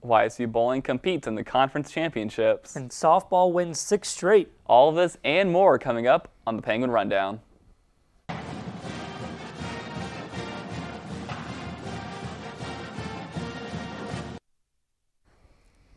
YSU Bowling competes in the conference championships. And softball wins 6 straight. All of this and more coming up on the Penguin Rundown.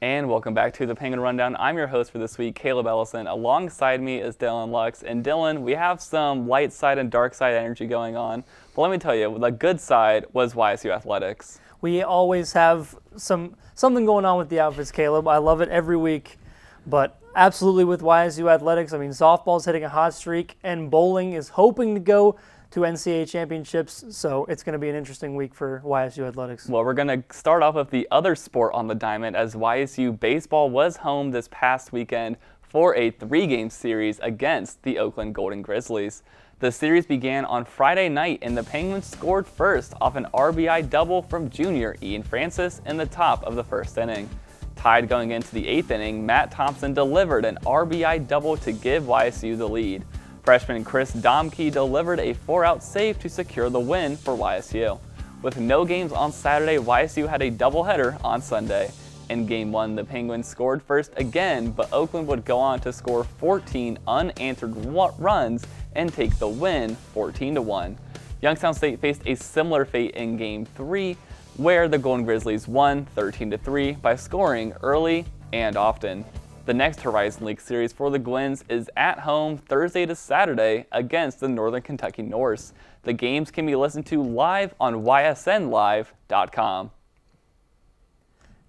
And welcome back to the Penguin Rundown. I'm your host for this week, Caleb Ellison. Alongside me is Dylan Lux. And Dylan, we have some light side and dark side energy going on. But let me tell you, the good side was YSU Athletics. We always have something going on with the outfits, Caleb. I love it every week. But absolutely with YSU Athletics, I mean, softball's hitting a hot streak, and bowling is hoping to go to NCAA championships, so it's going to be an interesting week for YSU Athletics. Well, we're going to start off with the other sport on the diamond, as YSU baseball was home this past weekend for a 3-game series against the Oakland Golden Grizzlies. The series began on Friday night, and the Penguins scored first off an RBI double from junior Ian Francis in the top of the first inning. Tied going into the 8th inning, Matt Thompson delivered an RBI double to give YSU the lead. Freshman Chris Domke delivered a 4-out save to secure the win for YSU. With no games on Saturday, YSU had a doubleheader on Sunday. In Game 1, the Penguins scored first again, but Oakland would go on to score 14 unanswered runs and take the win 14-1. Youngstown State faced a similar fate in Game 3, where the Golden Grizzlies won 13-3 by scoring early and often. The next Horizon League series for the Gwins is at home Thursday to Saturday against the Northern Kentucky Norse. The games can be listened to live on ysnlive.com.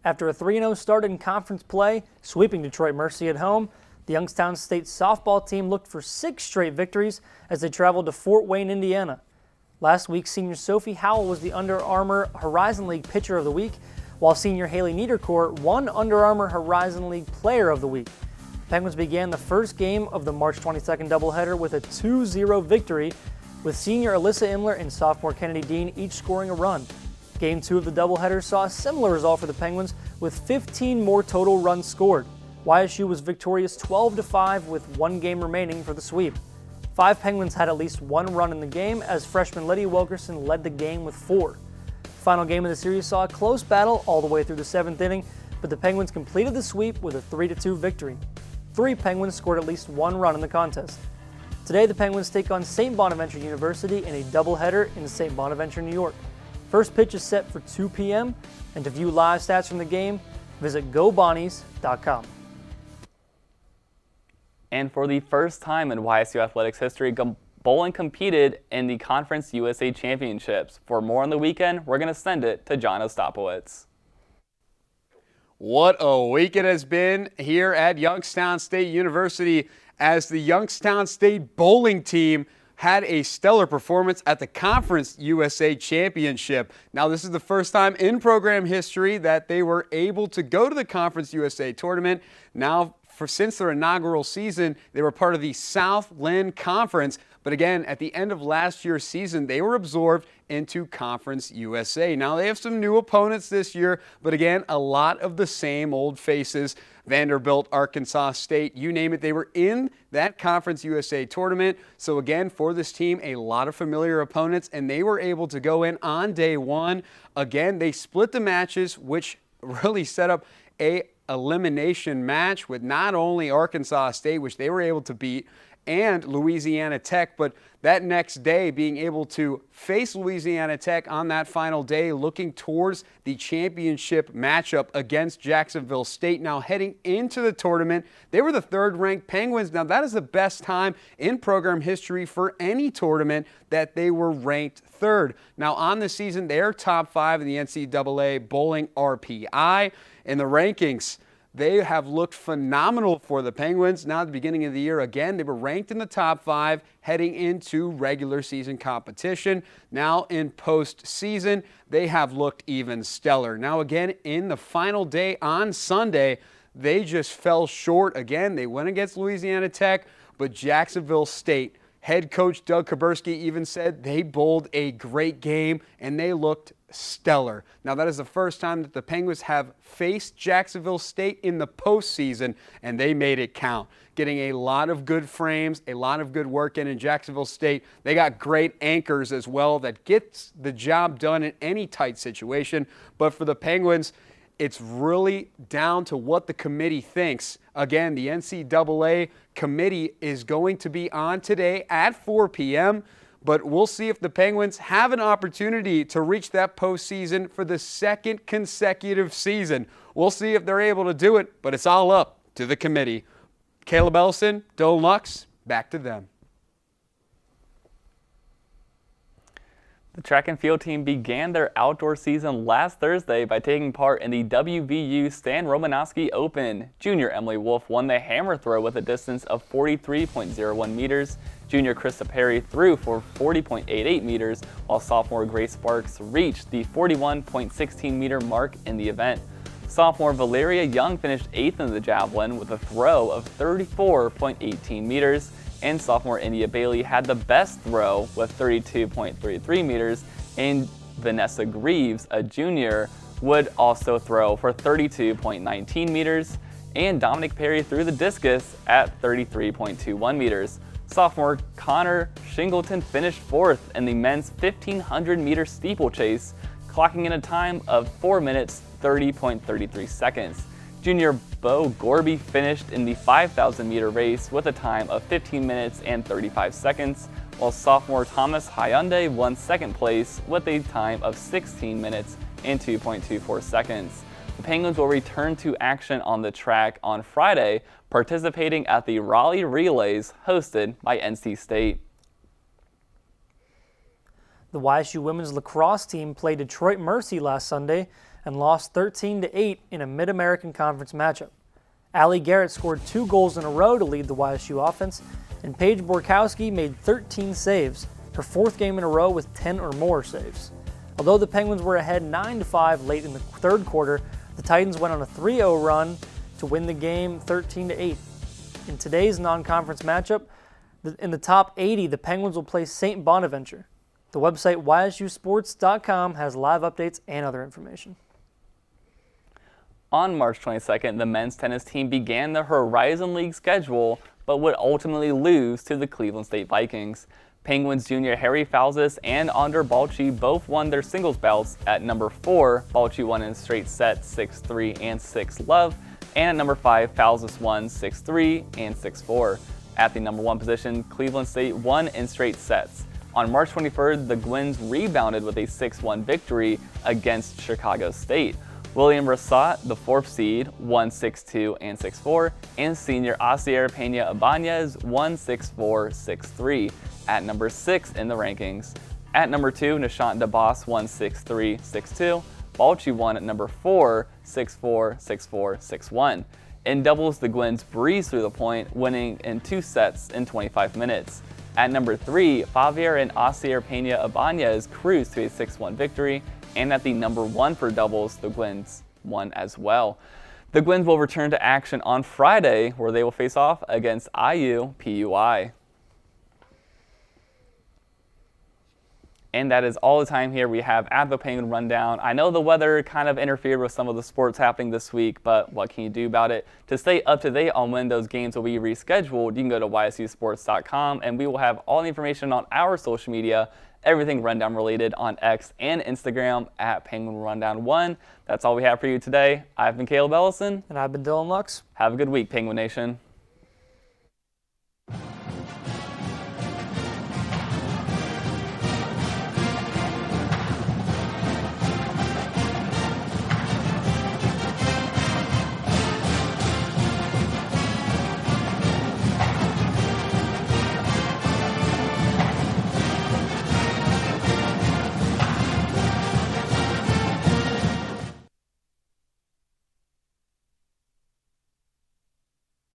After a 3-0 start in conference play, sweeping Detroit Mercy at home, the Youngstown State softball team looked for 6 straight victories as they traveled to Fort Wayne, Indiana. Last week, senior Sophie Howell was the Under Armour Horizon League Pitcher of the Week, while senior Haley Niedercourt won Under Armour Horizon League Player of the Week. Penguins began the first game of the March 22nd doubleheader with a 2-0 victory, with senior Alyssa Imler and sophomore Kennedy Dean each scoring a run. Game 2 of the doubleheader saw a similar result for the Penguins, with 15 more total runs scored. YSU was victorious 12-5 with 1 game remaining for the sweep. 5 Penguins had at least 1 run in the game, as freshman Lydia Wilkerson led the game with 4. The final game of the series saw a close battle all the way through the 7th inning, but the Penguins completed the sweep with a 3-2 victory. 3 Penguins scored at least 1 run in the contest. Today, the Penguins take on St. Bonaventure University in a doubleheader in St. Bonaventure, New York. First pitch is set for 2 p.m., and to view live stats from the game, visit gobonnies.com. And for the first time in YSU Athletics history, bowling competed in the Conference USA Championships. For more on the weekend, we're going to send it to John Ostapowicz. What a week it has been here at Youngstown State University, as the Youngstown State bowling team had a stellar performance at the Conference USA Championship. Now, this is the first time in program history that they were able to go to the Conference USA tournament. Now, since their inaugural season, they were part of the Southland Conference. But again, at the end of last year's season, they were absorbed into Conference USA. Now, they have some new opponents this year, but again, a lot of the same old faces. Vanderbilt, Arkansas State, you name it, they were in that Conference USA tournament. So again, for this team, a lot of familiar opponents, and they were able to go in on day 1. Again, they split the matches, which really set up a elimination match with not only Arkansas State, which they were able to beat, and Louisiana Tech, but that next day being able to face Louisiana Tech on that final day, looking towards the championship matchup against Jacksonville State. Now heading into the tournament, they were the 3rd-ranked Penguins. Now that is the best time in program history for any tournament that they were ranked 3rd. Now on the season, they are top 5 in the NCAA bowling RPI. In the rankings, they have looked phenomenal for the Penguins. Now at the beginning of the year, again, they were ranked in the top 5 heading into regular season competition. Now in postseason, they have looked even stellar. Now again, in the final day on Sunday, they just fell short. Again, they went against Louisiana Tech, but Jacksonville State head coach Doug Kuberski even said they bowled a great game and they looked stellar. Now that is the first time that the Penguins have faced Jacksonville State in the postseason, and they made it count. Getting a lot of good frames, a lot of good work in Jacksonville State. They got great anchors as well that gets the job done in any tight situation. But for the Penguins, it's really down to what the committee thinks. Again, the NCAA committee is going to be on today at 4 p.m., but we'll see if the Penguins have an opportunity to reach that postseason for the second consecutive season. We'll see if they're able to do it, but it's all up to the committee. Caleb Ellison, Dylan Lux, back to them. The track and field team began their outdoor season last Thursday by taking part in the WVU Stan Romanowski Open. Junior Emily Wolf won the hammer throw with a distance of 43.01 meters. Junior Krista Perry threw for 40.88 meters, while sophomore Grace Sparks reached the 41.16 meter mark in the event. Sophomore Valeria Young finished 8th in the javelin with a throw of 34.18 meters. And sophomore India Bailey had the best throw with 32.33 meters, and Vanessa Greaves, a junior, would also throw for 32.19 meters, and Dominic Perry threw the discus at 33.21 meters. Sophomore Connor Shingleton finished 4th in the men's 1,500 meter steeplechase, clocking in a time of 4 minutes 30.33 seconds. Junior Bo Gorby finished in the 5,000 meter race with a time of 15 minutes and 35 seconds, while sophomore Thomas Hyundai won second place with a time of 16 minutes and 2.24 seconds. The Penguins will return to action on the track on Friday, participating at the Raleigh Relays hosted by NC State. The YSU women's lacrosse team played Detroit Mercy last Sunday and lost 13-8 in a Mid-American Conference matchup. Allie Garrett scored 2 goals in a row to lead the YSU offense, and Paige Borkowski made 13 saves, her 4th game in a row with 10 or more saves. Although the Penguins were ahead 9-5 late in the 3rd quarter, the Titans went on a 3-0 run to win the game 13-8. In today's non-conference matchup, in the top 80, the Penguins will play St. Bonaventure. The website ysusports.com has live updates and other information. On March 22nd, the men's tennis team began the Horizon League schedule, but would ultimately lose to the Cleveland State Vikings. Penguins junior Harry Falzis and Ander Balchi both won their singles bouts. At number 4, Balchi won in straight sets 6-3 and 6-love, and at number 5, Falzis won 6-3 and 6-4. At the number 1 position, Cleveland State won in straight sets. On March 23rd, the Gwins rebounded with a 6-1 victory against Chicago State. William Rassat, the 4th seed, won 6-2 and 6-4, and senior Asier Peña Ibanez won 6-4, 6-3 at number 6 in the rankings. At number 2, Nishant DeBoss won 6-3, 6-2. Balchi won at number 4, 6-4, 6-4, 6-1. In doubles, the Gwins breezed through the point, winning in 2 sets in 25 minutes. At number 3, Javier and Asier Peña Ibanez cruised to a 6-1 victory, and at the number 1 for doubles, the Gwins won as well. The Gwins will return to action on Friday, where they will face off against IU-PUI. And that is all the time here we have at the Penguin Rundown. I know the weather kind of interfered with some of the sports happening this week, but what can you do about it? To stay up to date on when those games will be rescheduled, you can go to ysusports.com, and we will have all the information on our social media, everything Rundown related, on X and Instagram at Penguin Rundown 1. That's all we have for you today. I've been Caleb Ellison. And I've been Dylan Lux. Have a good week, Penguin Nation.